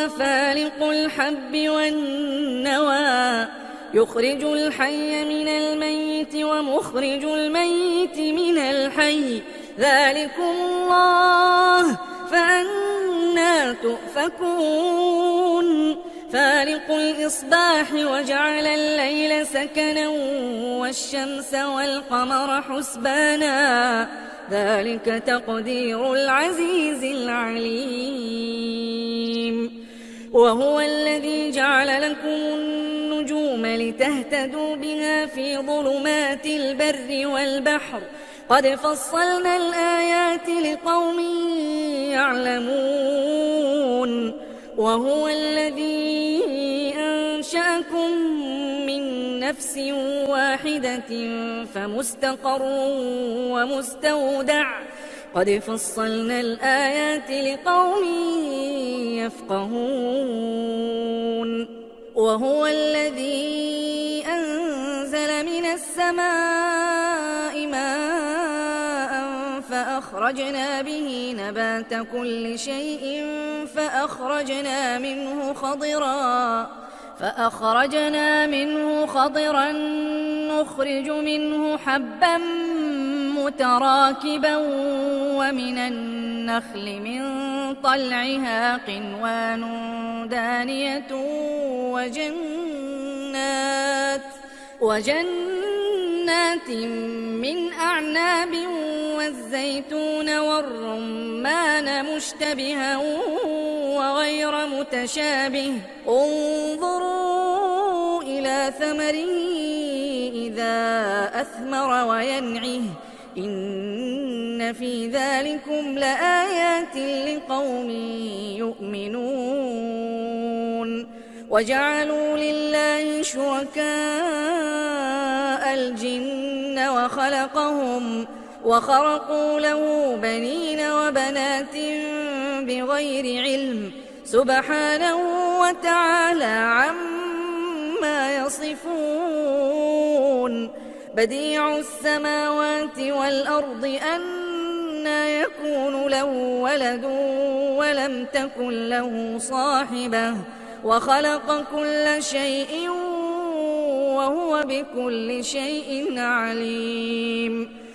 الله فالق الحب والنوى يخرج الحي من الميت ومخرج الميت من الحي ذلكم الله فأنى تؤفكون فالق الإصباح وجعل الليل سكنا والشمس والقمر حسبانا ذلك تقدير العزيز العليم وهو الذي جعل لكم النجوم لتهتدوا بها في ظلمات البر والبحر قد فصلنا الآيات لقوم يعلمون وهو الذي أنشأكم من نفس واحدة فمستقر ومستودع قد فصلنا الآيات لقوم يفقهون وهو الذي أنزل من السماء ماء فأخرجنا به نبات كل شيء فأخرجنا منه خضرا نخرج منه حبا متراكبا ومن النخل من طلعها قنوان دانية وجنات من أعناب والزيتون والرمان مشتبها وغير متشابه انظروا إلى ثمره إذا أثمر وينعه إن في ذلكم لآيات لقوم يؤمنون وجعلوا لله شركاء الجن وخرقوا له بنين وبنات بغير علم سبحانه وتعالى عما يصفون بديع السماوات والأرض أنى يكون له ولد ولم تكن له صاحبة وخلق كل شيء وهو بكل شيء عليم